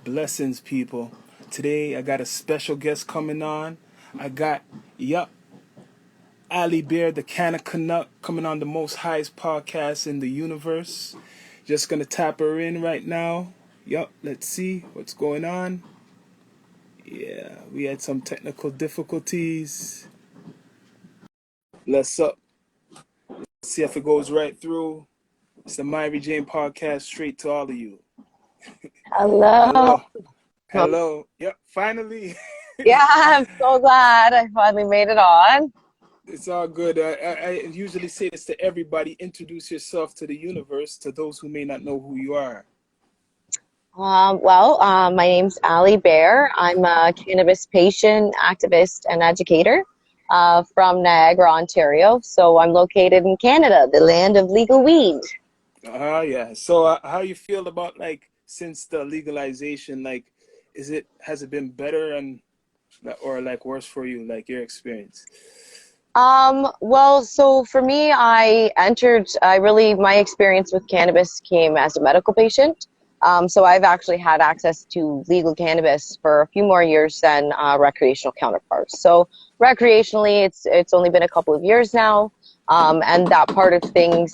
Blessings, people. Today I got a special guest coming on. I got, Alybear, the canna canuk, coming on the most highest podcast in the universe. Just gonna tap her in right now. Let's see what's going on. Yeah, we had some technical difficulties. Let's see if it goes right through. It's the Myri Jane podcast, straight to all of you. Hello. Hello. Hello. Finally. Yeah, I'm so glad I finally made it on. It's all good. I usually say this to everybody. Introduce yourself to the universe, to those who may not know who you are. My name's Alybear. I'm a cannabis patient, activist, and educator from Niagara, Ontario. So I'm located in Canada, the land of legal weed. Yeah. So how you feel about, like, since the legalization, like, has it been better and or like worse for you, like your experience? So for me, my experience with cannabis came as a medical patient. So I've actually had access to legal cannabis for a few more years than recreational counterparts. So recreationally, it's only been a couple of years now, and that part of things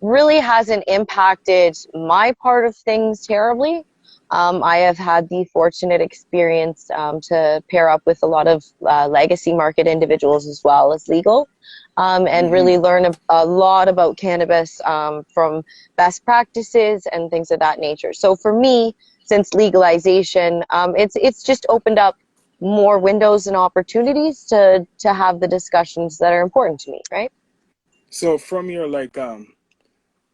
really hasn't impacted my part of things terribly. I have had the fortunate experience to pair up with a lot of legacy market individuals as well as legal, and really learn a lot about cannabis from best practices and things of that nature. So for me, since legalization, it's just opened up more windows and opportunities to have the discussions that are important to me, right? So from your, like,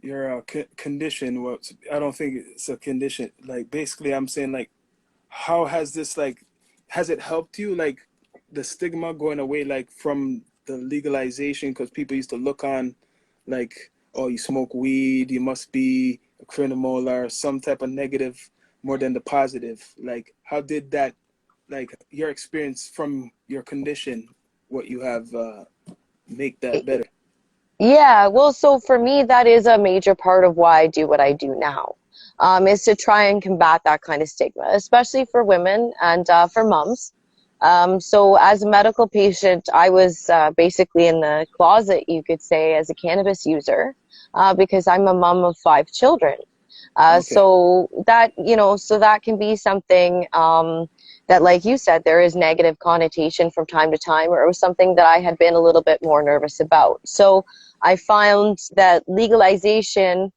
your condition, what, I don't think it's a condition. Like, basically, I'm saying, like, how has this, like, has it helped you, like, the stigma going away, like, from the legalization? Because people used to look on, like, oh, you smoke weed, you must be a criminal, or some type of negative more than the positive. Like, how did that, like, your experience from your condition, what you have, make that better? Yeah, well, so for me, that is a major part of why I do what I do now, is to try and combat that kind of stigma, especially for women and for moms. So as a medical patient, I was basically in the closet, you could say, as a cannabis user, because I'm a mom of 5 children. Okay. So that can be something that, like you said, there is negative connotation from time to time, or it was something that I had been a little bit more nervous about. So I found that legalization,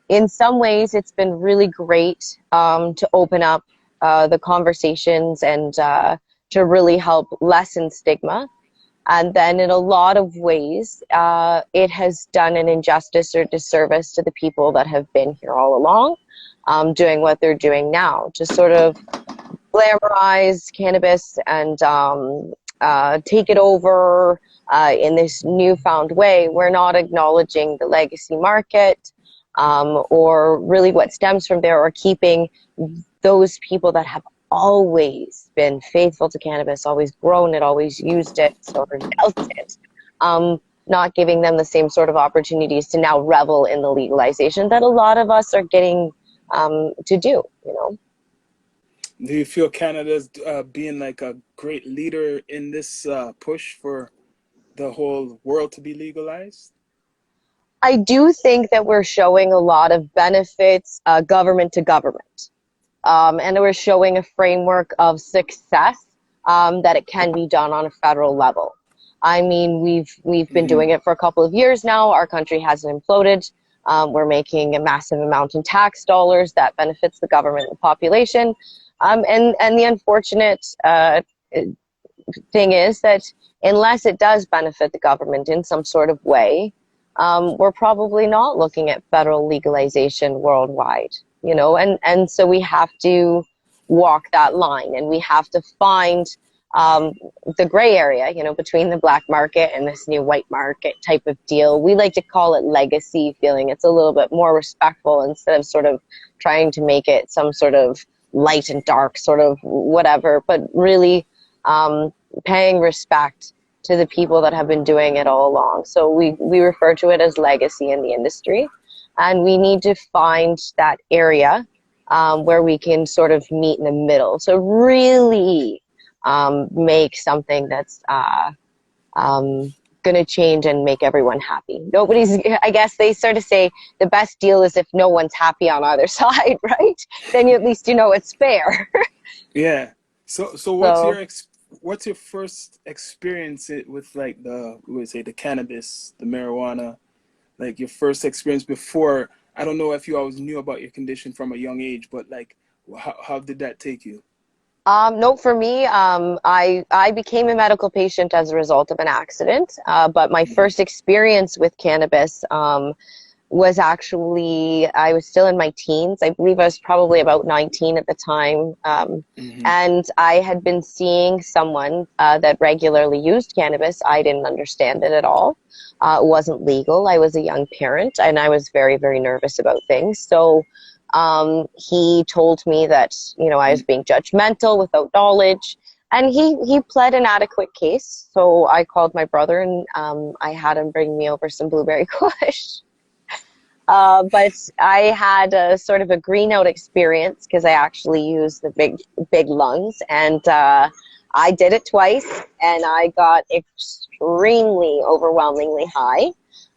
in some ways, it's been really great to open up the conversations and to really help lessen stigma. And then in a lot of ways, it has done an injustice or disservice to the people that have been here all along, doing what they're doing now, to sort of glamorize cannabis and take it over in this newfound way. We're not acknowledging the legacy market or really what stems from there, or keeping those people that have always been faithful to cannabis, always grown it, always used it, or dealt it, not giving them the same sort of opportunities to now revel in the legalization that a lot of us are getting to do, you know. Do you feel Canada's being like a great leader in this push for the whole world to be legalized? I do think that we're showing a lot of benefits, government to government. And we're showing a framework of success that it can be done on a federal level. I mean, we've been doing it for a couple of years now. Our country hasn't imploded. We're making a massive amount in tax dollars that benefits the government and the population. And the unfortunate thing is that unless it does benefit the government in some sort of way, we're probably not looking at federal legalization worldwide, you know, and so we have to walk that line, and we have to find the gray area, you know, between the black market and this new white market type of deal. We like to call it legacy feeling. It's a little bit more respectful instead of sort of trying to make it some sort of light and dark sort of whatever, but really paying respect to the people that have been doing it all along. So we refer to it as legacy in the industry, and we need to find that area where we can sort of meet in the middle. So really make something that's going to change and make everyone happy. Nobody's, I guess they sort of say the best deal is if no one's happy on either side, right? Then at least you know it's fair. Yeah. So So what's your first experience with like the, we would say, the cannabis, the marijuana, like your first experience before? I don't know if you always knew about your condition from a young age, but like how did that take you? no, for me, I became a medical patient as a result of an accident. But my Hmm. first experience with cannabis was actually, I was still in my teens. I believe I was probably about 19 at the time. Hmm. And I had been seeing someone that regularly used cannabis. I didn't understand it at all. It wasn't legal. I was a young parent and I was very, very nervous about things. So he told me that, you know, I was being judgmental without knowledge. And he pled an adequate case. So I called my brother and I had him bring me over some blueberry kush. But I had a sort of a green out experience because I actually used the big lungs, and I did it twice, and I got extremely overwhelmingly high.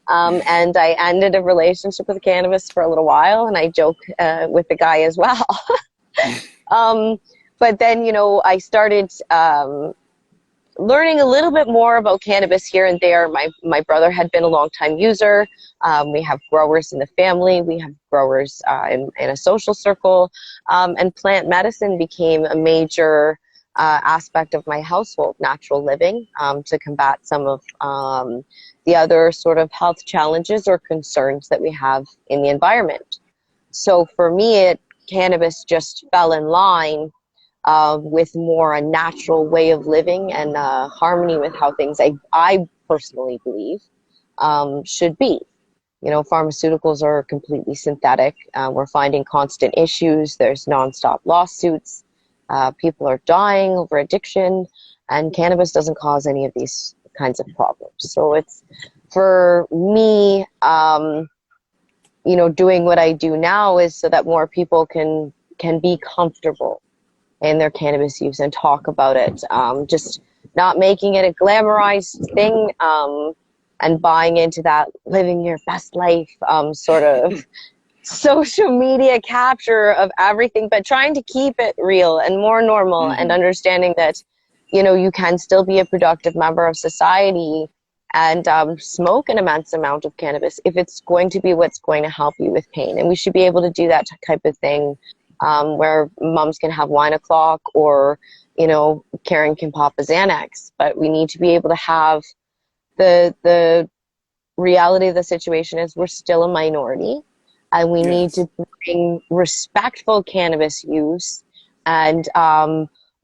And I ended a relationship with cannabis for a little while, and I joke with the guy as well. um, but then, you know, I started learning a little bit more about cannabis here and there. My brother had been a long time user. We have growers in the family. We have growers in a social circle. And plant medicine became a major aspect of my household, natural living, to combat some of the other sort of health challenges or concerns that we have in the environment. So for me, cannabis just fell in line with more a natural way of living and harmony with how things I personally believe should be. You know, pharmaceuticals are completely synthetic. We're finding constant issues. There's nonstop lawsuits. People are dying over addiction, and cannabis doesn't cause any of these kinds of problems. So it's for me, you know, doing what I do now is so that more people can be comfortable in their cannabis use and talk about it. Just not making it a glamorized thing and buying into that living your best life sort of social media capture of everything, but trying to keep it real and more normal and Hmm. understanding that, you know, you can still be a productive member of society and smoke an immense amount of cannabis if it's going to be what's going to help you with pain. And we should be able to do that type of thing where moms can have wine o'clock or, you know, Karen can pop a Xanax. But we need to be able to have the reality of the situation is we're still a minority and we need Yes. to bring respectful cannabis use and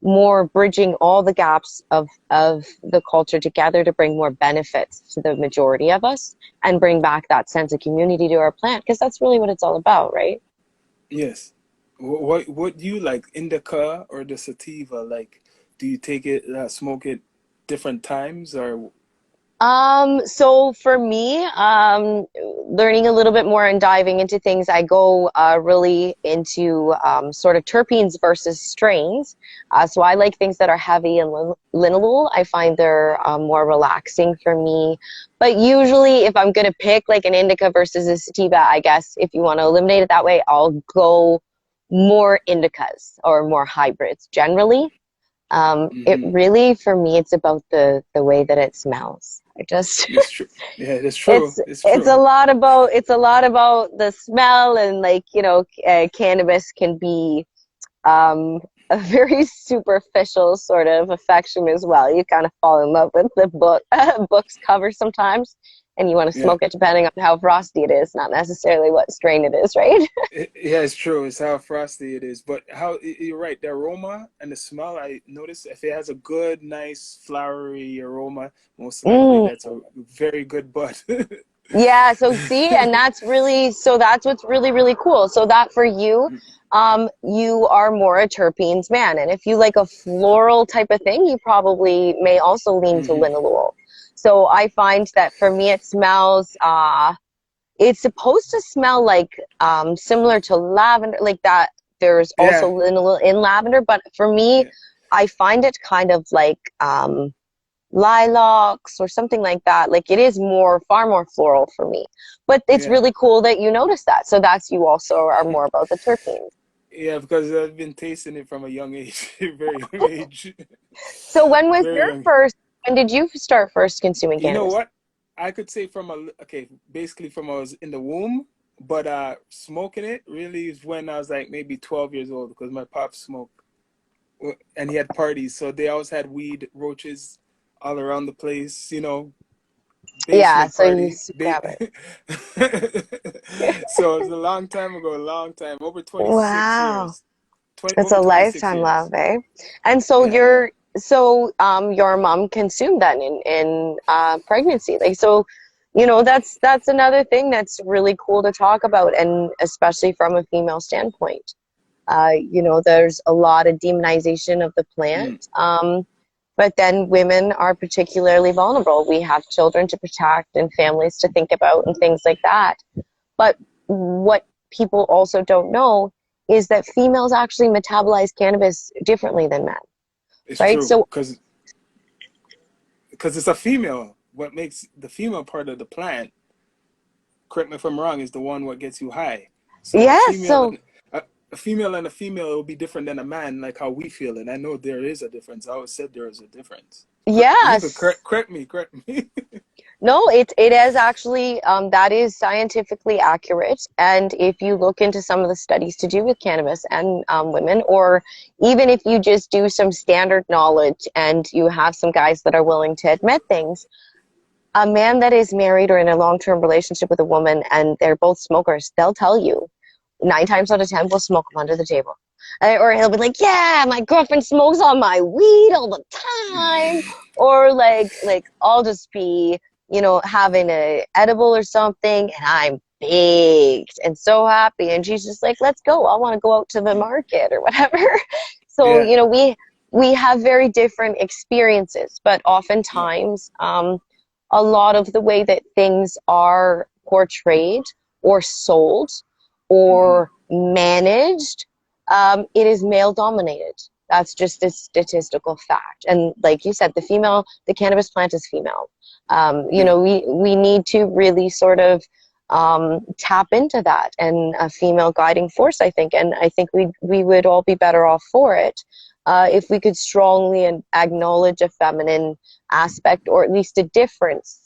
more bridging all the gaps of the culture together to bring more benefits to the majority of us and bring back that sense of community to our plant because that's really what it's all about, right? Yes. What do you like, indica or the sativa? Like, do you take it, smoke it different times or? So for me, learning a little bit more and diving into things, I go really into sort of terpenes versus strains. So I like things that are heavy and linalool. I find they're more relaxing for me. But usually, if I'm going to pick like an indica versus a sativa, I guess if you want to eliminate it that way, I'll go more indicas or more hybrids generally. It Hmm. really, for me, it's about the way that it smells. I just It's true. Yeah, it's true. it's It's it's a true. lot about the smell and like you know cannabis can be a very superficial sort of affection as well. You kind of fall in love with the book's cover sometimes, and you want to Yeah. smoke it depending on how frosty it is, not necessarily what strain it is, right? Yeah, it's true. It's how frosty it is. But how you're right, the aroma and the smell, I notice if it has a good, nice, flowery aroma, most likely Mm. that's a very good bud. Yeah, so see, and that's what's really, really cool. So that for you, you are more a terpenes man. And if you like a floral type of thing, you probably may also lean to Hmm. linalool. So I find that for me, it smells, it's supposed to smell like similar to lavender, like that There's Yeah, also in lavender, but for me, yeah, I find it kind of like lilacs or something like that. Like it is far more floral for me. But it's yeah. really cool that you notice that. So that's you also are more about the terpenes. Yeah, because I've been tasting it from a young age, very young age, So when was very your young. first, when did you start first consuming You know cannabis? what? I could say okay, basically from I was in the womb, but smoking it really is when I was like maybe 12 years old because my pop smoked and he had parties, so they always had weed roaches all around the place, Yeah, basement so you party. used to grab it. So it's a long time ago, a long time, over 26 Wow. years, 20 It's over a 26 lifetime years. love, eh? And so Yeah, yeah. your mom consumed that in pregnancy. Like so, that's another thing that's really cool to talk about, and especially from a female standpoint. There's a lot of demonization of the Mm, plant. But then women are particularly vulnerable. We have children to protect and families to think about and things like that. But what people also don't know is that females actually metabolize cannabis differently than men, it's right? true, So, because it's a female. What makes the female part of the plant, correct me if I'm wrong, is the one what gets you high. So yes, so a female and a female will be different than a man, like how we feel it. I know there is a difference. I always said there is a difference. You could yes. correct me. No, it is actually that is scientifically accurate. And if you look into some of the studies to do with cannabis and women, or even if you just do some standard knowledge and you have some guys that are willing to admit things, a man that is married or in a long-term relationship with a woman and they're both smokers, they'll tell you 9 times out of 10 will smoke them under the table. Or he'll be like, yeah, my girlfriend smokes on my weed all the time. Or like I'll just be, having a edible or something and I'm baked and so happy. And she's just like, let's go. I want to go out to the market or whatever. So, Yeah, we have very different experiences, but yeah. oftentimes, a lot of the way that things are portrayed or sold Hmm. or managed, it is male dominated. That's just a statistical fact. And like you said, the cannabis plant is female. Yeah. We need to really sort of tap into that and a female guiding force, I think. And I think we would all be better off for it if we could strongly acknowledge a feminine aspect or at least a difference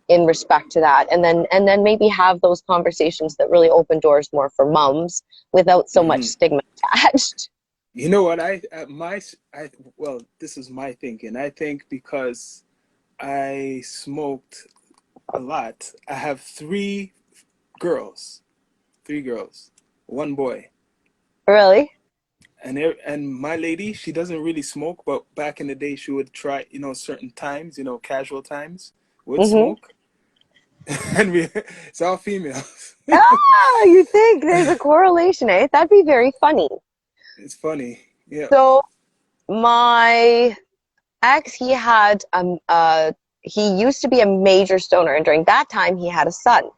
in respect to that, and then maybe have those conversations that really open doors more for moms without so much Hmm. stigma attached. You know what? Well, this is my thinking. I think because I smoked a lot, I have girls, three girls, one boy. Really? And my lady, she doesn't really smoke, but back in the day, she would try, certain times, casual times, would Mm-hmm. smoke, and it's all females. Ah, you think there's a correlation, eh? That'd be very funny. It's funny. Yeah, So my ex, he used to be a major stoner, and during that time, he had a son.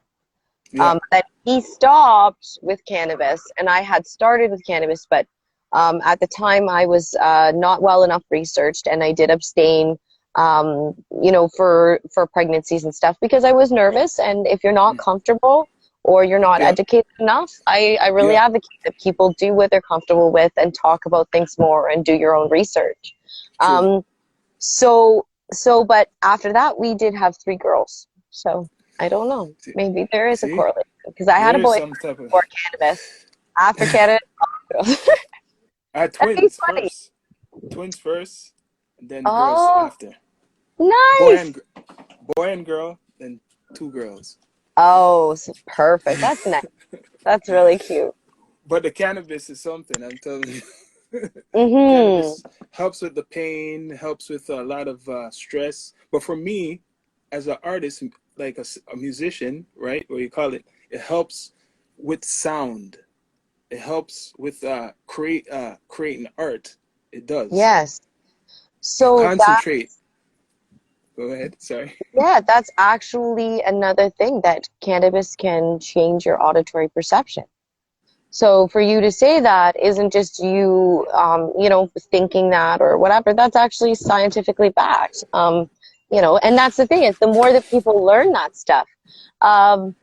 yeah, But he stopped with cannabis, and I had started with cannabis, but at the time I was not well enough researched, and I did abstain, for pregnancies and stuff because I was nervous. And if you're not comfortable or you're not yeah, educated enough, I really yeah. advocate that people do what they're comfortable with and talk about things more and do your own research. True. Um, but after that, we did have 3 girls. So I don't know. See, Maybe there is a see, correlation because I had there a is boyfriend some type of. before cannabis. After cannabis, girls. I had That'd be twins funny. first, twins first, and then girls Oh, after. Boy nice. and boy and girl, then two girls. Oh, perfect. That's nice. That's really cute. But the cannabis is something, I'm telling you. Mm-hmm. Cannabis helps with the pain, helps with a lot of stress. But for me, as an artist, like a musician, right, what you call it, it helps with sound. It helps with creating art. It does. Yes. You So that, concentrate. Go ahead. Sorry. yeah, that's actually another thing that cannabis can change your auditory perception. So for you to say that isn't just you, thinking that or whatever. That's actually scientifically backed. And that's the thing is the more that people learn that stuff, um,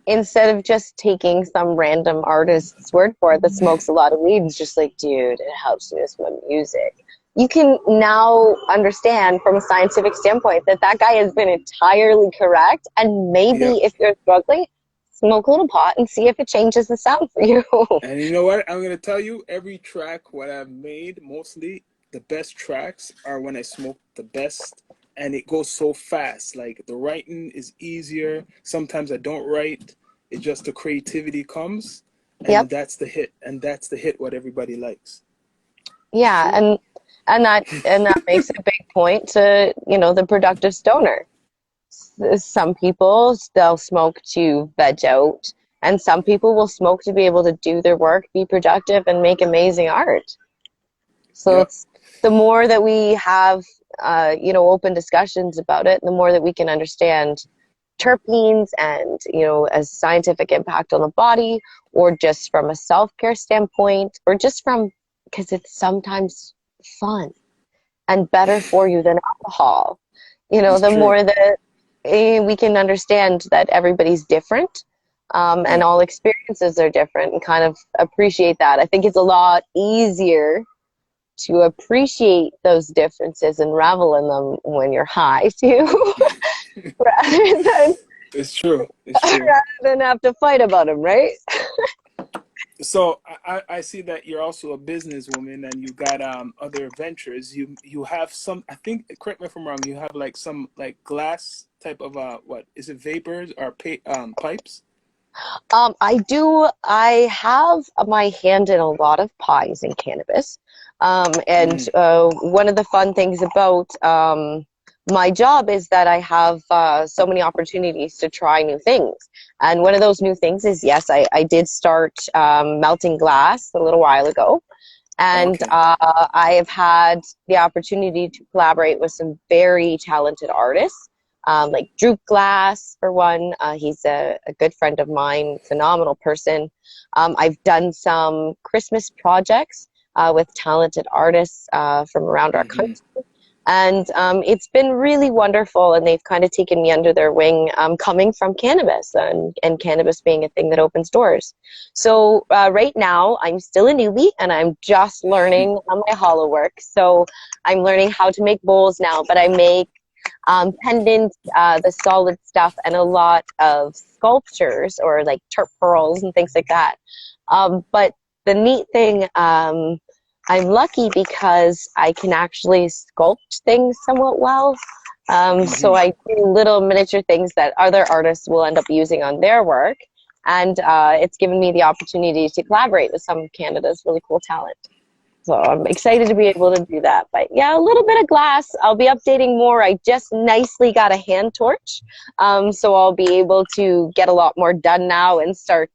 instead of just taking some random artist's word for it that smokes a lot of weed, it's just like, dude, it helps me with my music. You can now understand from a scientific standpoint that that guy has been entirely correct. And maybe Yep. if you're struggling, smoke a little pot and see if it changes the sound for you. And you know what? I'm gonna tell you, every track what I've made, mostly the best tracks are when I smoke the best, and it goes so fast. Like the writing is easier. Sometimes I don't write. It just the creativity comes, and Yep. that's the hit. And that's the hit. What everybody likes. It's Yeah, true. and that makes a big point to, the productive stoner. Some people they'll smoke to veg out, and some people will smoke to be able to do their work, be productive, and make amazing art. So Yep. it's the more that we have, open discussions about it, the more that we can understand terpenes and, a scientific impact on the body, or just from a self-care standpoint, or just from because it's sometimes fun and better for you than alcohol. It's The true. more that we can understand that everybody's different, and Yeah. all experiences are different, and kind of appreciate that. I think it's a lot easier to appreciate those differences and revel in them when you're high too, rather than It's true. It's true. rather than have to fight about them, right? So I see that you're also a businesswoman and you got other ventures. You have some, I think, correct me if I'm wrong, you have like some like glass type of what is it, vapors or pipes? I do. I have my hand in a lot of pies in cannabis. And Mm, one of the fun things about my job is that I have so many opportunities to try new things. And one of those new things is, yes, I did start melting glass a little while ago. And okay. I have had the opportunity to collaborate with some very talented artists, like Droop Glass, for one. He's a good friend of mine, phenomenal person. I've done some Christmas projects with talented artists from around our Mm-hmm. country. And it's been really wonderful, and they've kind of taken me under their wing, coming from cannabis, and cannabis being a thing that opens doors. So right now, I'm still a newbie, and I'm just learning on my hollow work. So I'm learning how to make bowls now, but I make pendants, the solid stuff, and a lot of sculptures or like terp pearls and things like that. But the neat thing, I'm lucky because I can actually sculpt things somewhat well. So Mm-hmm. I do little miniature things that other artists will end up using on their work. And it's given me the opportunity to collaborate with some of Canada's really cool talent. So I'm excited to be able to do that. But yeah, a little bit of glass. I'll be updating more. I just nicely got a hand torch. So I'll be able to get a lot more done now and start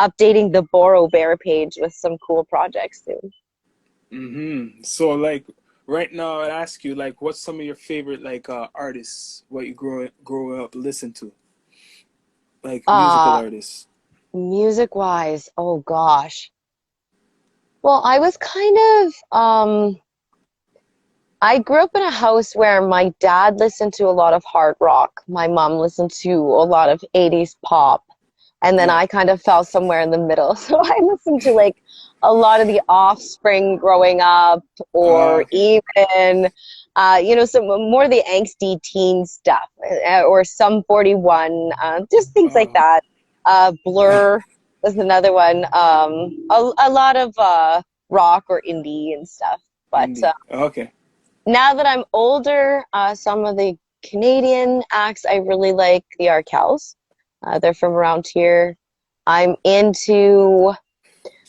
updating the Boro Bear page with some cool projects soon. Mm-hmm. So like right now I'd ask you like what's some of your favorite like artists, what you grow up listen to? Like musical Uh, artists. Music wise, oh gosh. Well, I was kind of I grew up in a house where my dad listened to a lot of hard rock. My mom listened to a lot of 80s pop. And then Yeah. I kind of fell somewhere in the middle. So I listened to like a lot of the Offspring growing up, or Okay. even, some more of the angsty teen stuff, or some 41, just things like Oh, that. Blur was another one. A lot of rock or indie and stuff. But indie. Okay. now that I'm older, some of the Canadian acts I really like the Arkells. They're from around here. I'm into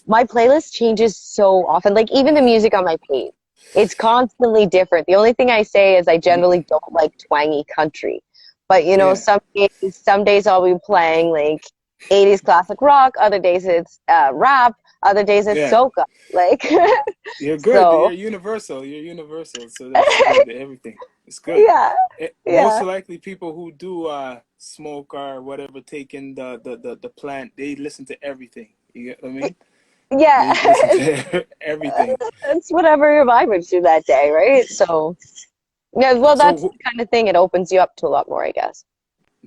my playlist changes so often. Like even the music on my page, it's constantly different. The only thing I say is I Mm, generally don't like twangy country, but yeah. some days I'll be playing like 80s classic rock. Other days it's rap. Other days it's Yeah. soca. Like You're good. so, You're universal. You're universal. So that's good. Everything. It's good. yeah, Most yeah. likely people who do smoke or whatever taking the plant, they listen to everything. You get what I mean? Yeah, They listen to everything. it's whatever you're vibing to that day, right? So, yeah, well, So, that's the kind of thing. It opens you up to a lot more, I guess.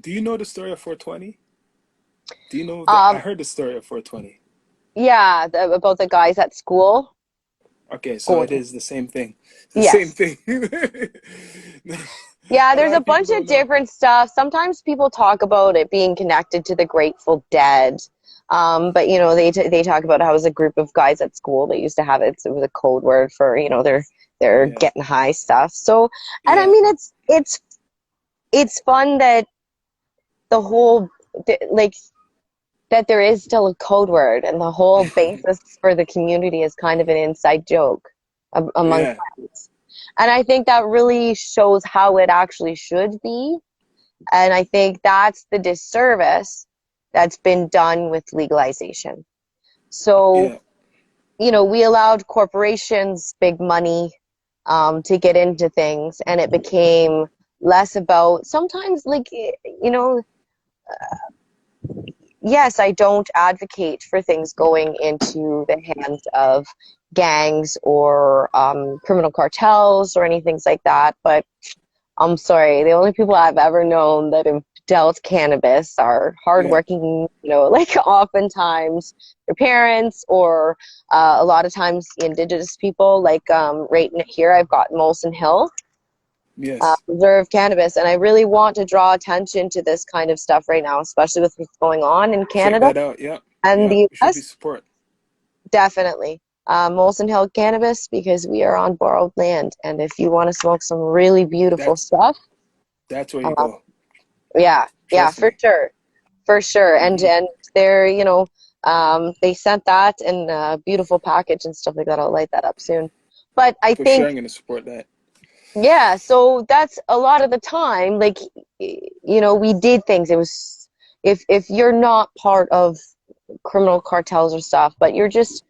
do you know the story of 420? Do you know that? I Um, heard the story of 420. yeah, about the guys at school Okay, so going. it is the same thing. The same Yes. thing. Yeah, A there's lot a of people bunch of don't know. different stuff. Sometimes people talk about it being connected to the Grateful Dead. But they talk about how it was a group of guys at school. They used to have it. It was a code word for, they're Yeah, getting high stuff. So, and I yeah, mean, it's fun that the whole like that there is still a code word, and the whole basis for the community is kind of an inside joke among yeah, friends. And I think that really shows how it actually should be. And I think that's the disservice that's been done with legalization. So, yeah, we allowed corporations, big money, to get into things, and it became less about sometimes, like, yes, I don't advocate for things going into the hands of gangs or criminal cartels or anything like that. But I'm sorry, the only people I've ever known that have dealt cannabis are yeah. hardworking, like oftentimes their parents or a lot of times indigenous people. Like right here, I've got Molson Hill Yes. preserve cannabis. And I really want to draw attention to this kind of stuff right now, especially with what's going on in Check Canada that out. Yeah, and yeah. the We should be US. support. Definitely. Molson Hill cannabis because we are on borrowed land. And if you want to smoke some really beautiful That's stuff, that's where you uh, go. yeah, Trust for me. sure. For sure. And Hmm. they're, they sent that in a beautiful package and stuff like that. I'll light that up soon. But I For sure, think, I'm gonna support that. yeah, so that's a lot of the time, like, we did things. It was, if you're not part of criminal cartels or stuff, but you're just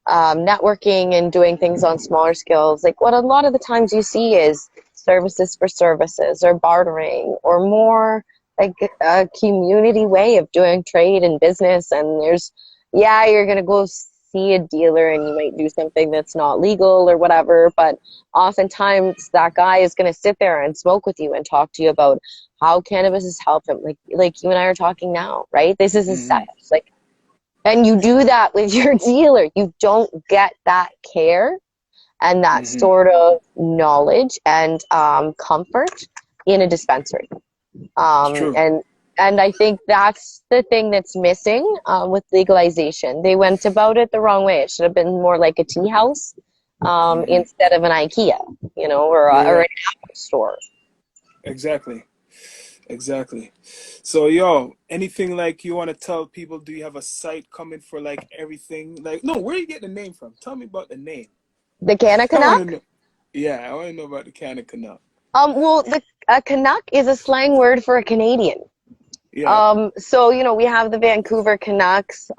networking and doing things on smaller scales, like what a lot of the times you see is services for services or bartering or more like a community way of doing trade and business. And yeah, you're going to go see a dealer and you might do something that's not legal or whatever, but oftentimes that guy is going to sit there and smoke with you and talk to you about how cannabis has helped him, like you and I are talking now, right? This is a Hmm. setup. Like, and you do that with your dealer. You don't get that care and that Hmm. sort of knowledge and comfort in a dispensary. It's true. And I think that's the thing that's missing with legalization. They went about it the wrong way. It should have been more like a tea house Hmm. instead of an IKEA, You're or an right. Apple store. Exactly. Exactly. So, yo, anything like you want to tell people? Do you have a site coming for like everything? Like, no, where you get the name from? Tell me about the name. The canna I want to canuck. know. Yeah, I want to know about the can of canal. Well, the a canuck is a slang word for a Canadian. Yeah. So we have the Vancouver Canucks,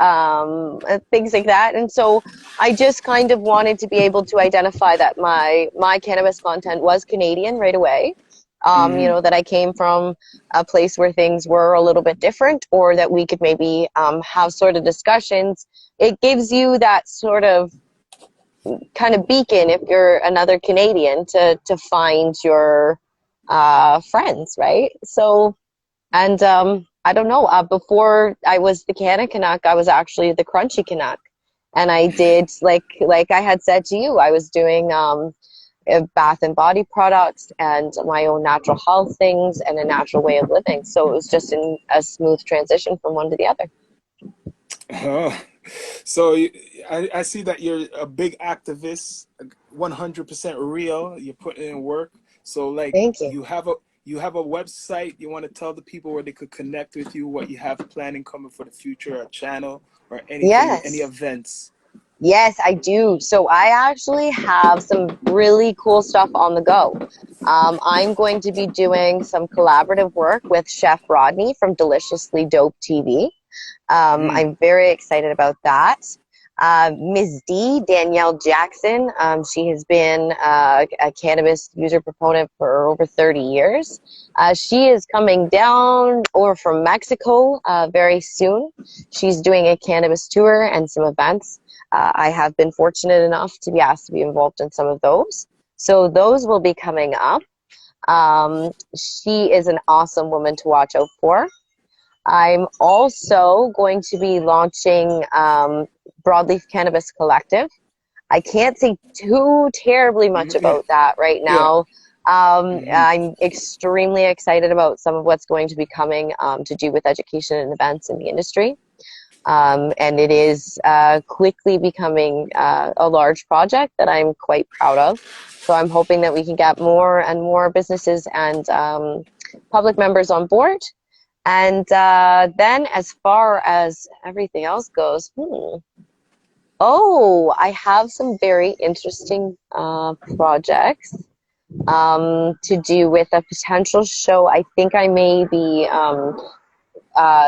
things like that, and so I just kind of wanted to be able to identify that my cannabis content was Canadian right away. Hmm. That I came from a place where things were a little bit different, or that we could maybe have sort of discussions. It gives you that sort of kind of beacon if you're another Canadian to find your friends, right? So. And I don't know. Before I was the canna Canuck, I was actually the crunchy Canuck, and I did like I had said to you, I was doing bath and body products and my own natural health things and a natural way of living. So it was just in a smooth transition from one to the other. Oh, so I see that you're a big activist, 100% real. You're putting in work. So like Thank you. you have a website. You want to tell the people where they could connect with you, what you have planning coming for the future, a channel or anything, any Yes. events. Yes, I do. So I actually have some really cool stuff on the go. I'm going to be doing some collaborative work with Chef Rodney from Deliciously Dope TV. Mm, I'm very excited about that. Ms. D, Danielle Jackson. She has been a cannabis user proponent for over 30 years. She is coming down or from Mexico very soon. She's doing a cannabis tour and some events. I have been fortunate enough to be asked to be involved in some of those. So those will be coming up. She is an awesome woman to watch out for. I'm also going to be launching Broadleaf Cannabis Collective. I can't say too terribly much Yeah. about that right Yeah. now. Hmm. I'm extremely excited about some of what's going to be coming to do with education and events in the industry. And it is quickly becoming a large project that I'm quite proud of. So I'm hoping that we can get more and more businesses and public members on board. And then, as far as everything else goes, oh, I have some very interesting projects to do with a potential show. I think I may be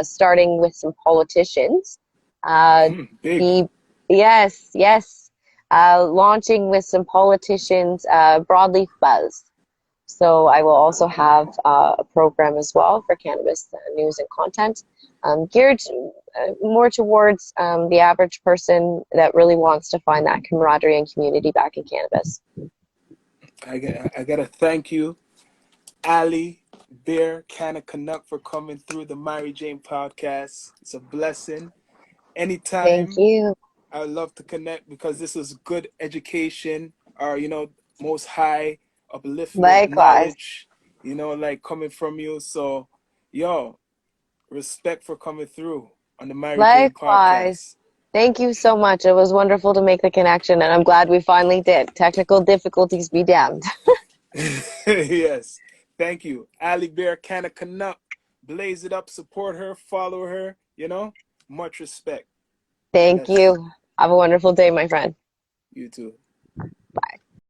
starting with some politicians. Uh, Big. be yes, yes, launching with some politicians. Broadleaf Buzz. So I will also have a program as well for cannabis news and content, geared more towards the average person that really wants to find that camaraderie and community back in cannabis. I gotta thank you, Alybear, canna Canuck, for coming through the Mary Jane podcast. It's a blessing. Thank Anytime, you. I would love to connect because this is good education, or most high upliftment Likewise. knowledge. Like coming from you. So, yo, respect for coming through on the Mary Jane Likewise. podcast. Thank you so much. It was wonderful to make the connection, and I'm glad we finally did. Technical difficulties be damned. Yes. Thank you. Ali Bear Canna Canuck. Blaze it up, support her, follow her, Much respect. Thank Yes. you. Have a wonderful day, my friend. You too.